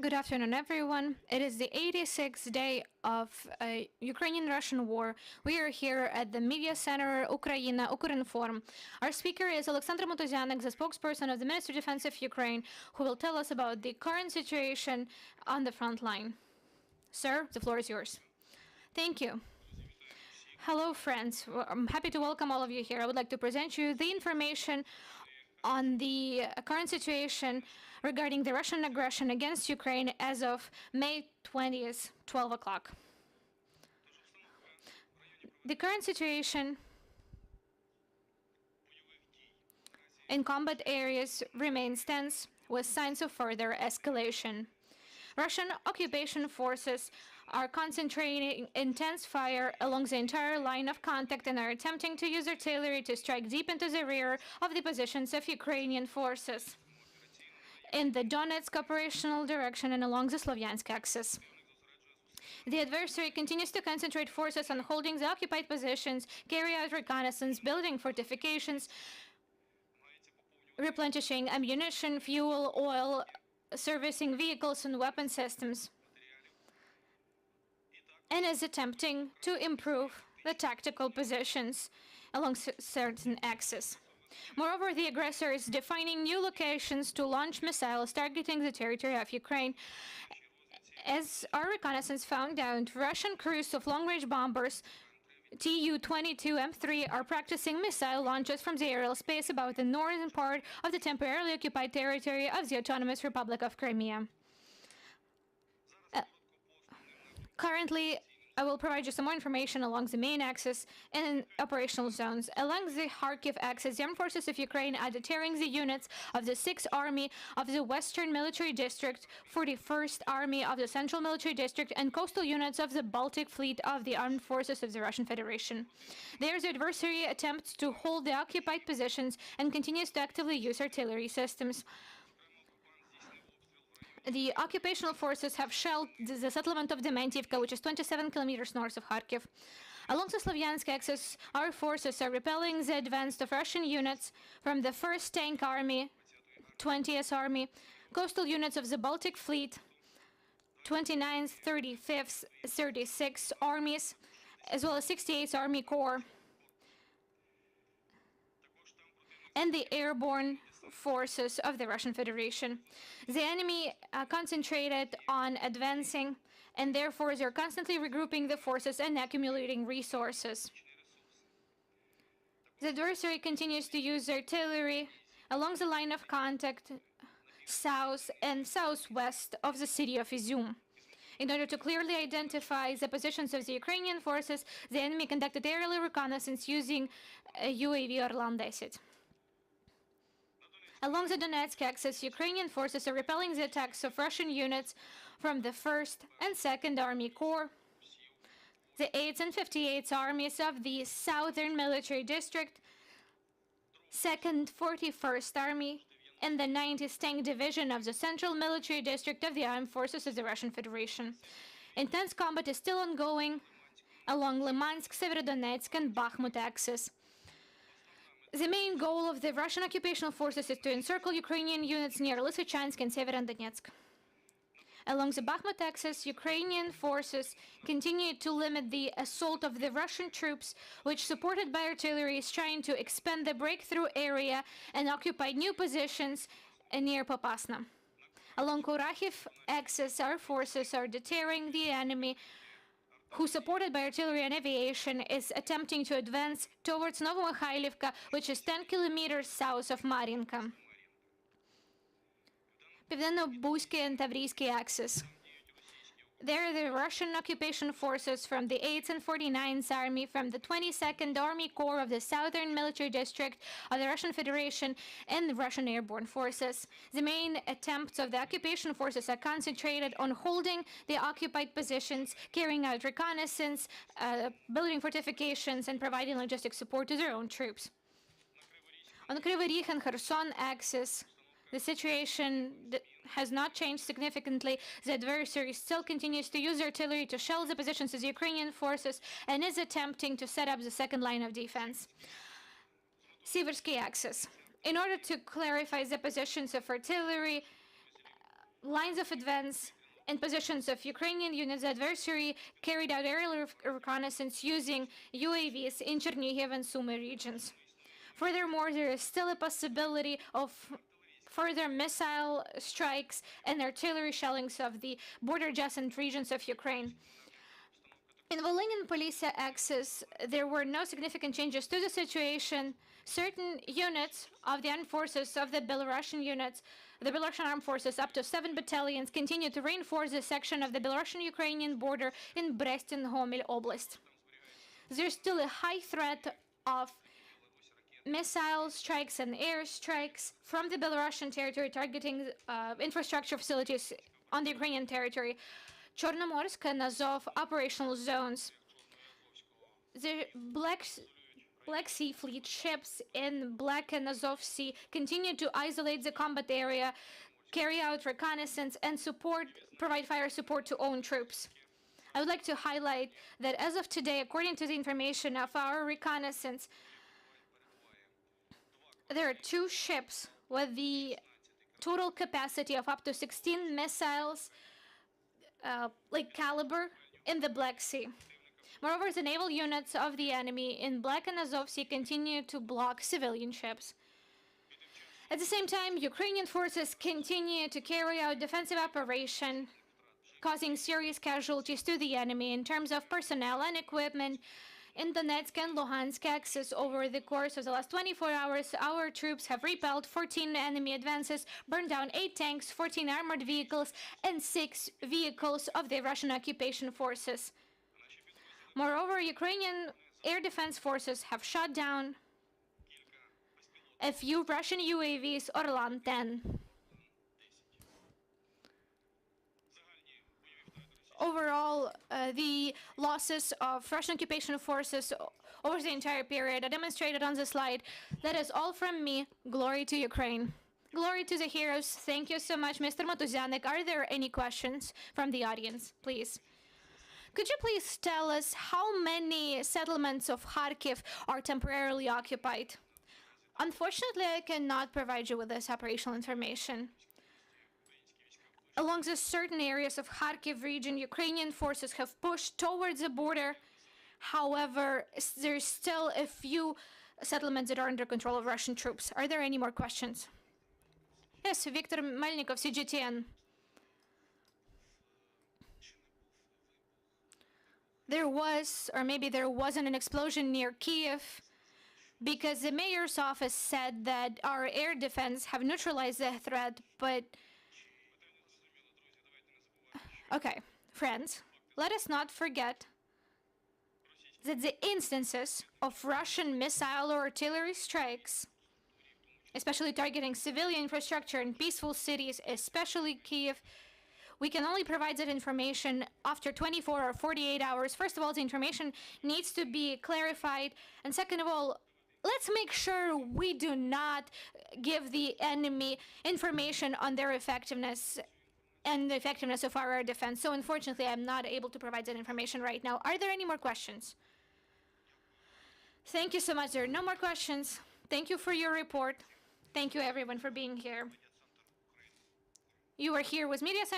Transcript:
Good afternoon, everyone. It is the 86th day of a Ukrainian-Russian war. We are here at the Media Center Ukraina, Ukrinform. Our speaker is Oleksandr Motuzianyk, the spokesperson of the Ministry of Defense of Ukraine, who will tell us about the current situation on the front line. Sir, the floor is yours. Thank you. Hello, friends. I'm happy to welcome all of you here. I would like to present you the information on the current situation regarding the Russian aggression against Ukraine as of May 20th, 12 o'clock. The current situation in combat areas remains tense, with signs of further escalation. Russian occupation forces are concentrating intense fire along the entire line of contact and are attempting to use artillery to strike deep into the rear of the positions of Ukrainian forces in the Donetsk operational direction and along the Slovyansk axis. The adversary continues to concentrate forces on holding the occupied positions, carry out reconnaissance, building fortifications, replenishing ammunition, fuel, oil, servicing vehicles and weapon systems, and is attempting to improve the tactical positions along certain axes. Moreover, the aggressor is defining new locations to launch missiles targeting the territory of Ukraine. As our reconnaissance found out, Russian crews of long-range bombers Tu-22M3 are practicing missile launches from the aerial space about the northern part of the temporarily occupied territory of the Autonomous Republic of Crimea. Currently, I will provide you some more information along the main axis and operational zones. Along the Kharkiv axis, the armed forces of Ukraine are deterring the units of the 6th Army of the Western Military District, 41st Army of the Central Military District, and coastal units of the Baltic Fleet of the Armed Forces of the Russian Federation. There, the adversary attempts to hold the occupied positions and continues to actively use artillery systems. The occupational forces have shelled the settlement of Dementivka, which is 27 kilometers north of Kharkiv. Along the Slovyansk axis, our forces are repelling the advance of Russian units from the 1st Tank Army, 20th Army, coastal units of the Baltic Fleet, 29th, 35th, 36th Armies, as well as 68th Army Corps, and the airborne forces of the Russian Federation. The enemy concentrated on advancing, and therefore they're constantly regrouping the forces and accumulating resources. The adversary continues to use artillery along the line of contact south and southwest of the city of Izum. In order to clearly identify the positions of the Ukrainian forces, the enemy conducted aerial reconnaissance using UAV Orlan-10. Along the Donetsk axis, Ukrainian forces are repelling the attacks of Russian units from the 1st and 2nd Army Corps, the 8th and 58th Armies of the Southern Military District, 2nd 41st Army, and the 90th Tank Division of the Central Military District of the Armed Forces of the Russian Federation. Intense combat is still ongoing along Limansk, Severodonetsk, and Bakhmut axis. The main goal of the Russian occupational forces is to encircle Ukrainian units near Lysychansk and Severodonetsk. Along the Bakhmut axis, Ukrainian forces continue to limit the assault of the Russian troops, which, supported by artillery, is trying to expand the breakthrough area and occupy new positions near Popasna. Along Kurachiv axis, our forces are deterring the enemy, who, supported by artillery and aviation, is attempting to advance towards Novomykhailivka, which is 10 kilometers south of Marinka. Pivdенно-Buzhsky and Tavriisky axis. There, the Russian occupation forces from the 8th and 49th Army, from the 22nd Army Corps of the Southern Military District of the Russian Federation, and the Russian airborne forces. The main attempts of the occupation forces are concentrated on holding the occupied positions, carrying out reconnaissance, building fortifications, and providing logistic support to their own troops. On the Kryvyi Rih and Kherson axis, the situation has not changed significantly. The adversary still continues to use artillery to shell the positions of the Ukrainian forces and is attempting to set up the second line of defense. Siversky axis. In order to clarify the positions of artillery, lines of advance and positions of Ukrainian units. The adversary carried out aerial reconnaissance using UAVs in Chernihiv and Sumy regions. Furthermore, there is still a possibility of further missile strikes and artillery shellings of the border adjacent regions of Ukraine. In Volhynian and Polisa axis, there were no significant changes to the situation. Certain units of the armed forces of the Belarusian armed forces, up to 7 battalions, continue to reinforce the section of the Belarusian-Ukrainian border in Brest and Homel Oblast. There's still a high threat of missile strikes and air strikes from the Belarusian territory targeting infrastructure facilities on the Ukrainian territory. Chornomorsk and Azov operational zones. The Black Sea Fleet ships in Black and Azov Sea continue to isolate the combat area, carry out reconnaissance, and provide fire support to own troops. I would like to highlight that as of today, according to the information of our reconnaissance, there are 2 ships with the total capacity of up to 16 missiles caliber in the Black Sea. Moreover, the naval units of the enemy in Black and Azov Sea continue to block civilian ships. At the same time, Ukrainian forces continue to carry out defensive operation, causing serious casualties to the enemy in terms of personnel and equipment. In Donetsk and Luhansk axis, over the course of the last 24 hours, our troops have repelled 14 enemy advances, burned down 8 tanks, 14 armored vehicles, and 6 vehicles of the Russian occupation forces. Moreover, Ukrainian air defense forces have shot down a few Russian UAVs Orlan-10. Overall, the losses of Russian occupation forces over the entire period are demonstrated on the slide. That is all from me. Glory to Ukraine. Glory to the heroes. Thank you so much, Mr. Motuzianyk. Are there any questions from the audience, please? Could you please tell us how many settlements of Kharkiv are temporarily occupied? Unfortunately, I cannot provide you with this operational information. Along the certain areas of Kharkiv region, Ukrainian forces have pushed towards the border. However, there's still a few settlements that are under control of Russian troops. Are there any more questions? Yes, Viktor Melnikov, CGTN. There was, or maybe there wasn't, an explosion near Kyiv because the mayor's office said that our air defense have neutralized the threat, but okay, friends, let us not forget that the instances of Russian missile or artillery strikes, especially targeting civilian infrastructure in peaceful cities, especially Kyiv, we can only provide that information after 24 or 48 hours. First of all, the information needs to be clarified. And second of all, let's make sure we do not give the enemy information on their effectiveness and the effectiveness of our air defense. So unfortunately, I'm not able to provide that information right now. Are there any more questions? Thank you so much. There are no more questions. Thank you for your report. Thank you, everyone, for being here. You are here with Media Center.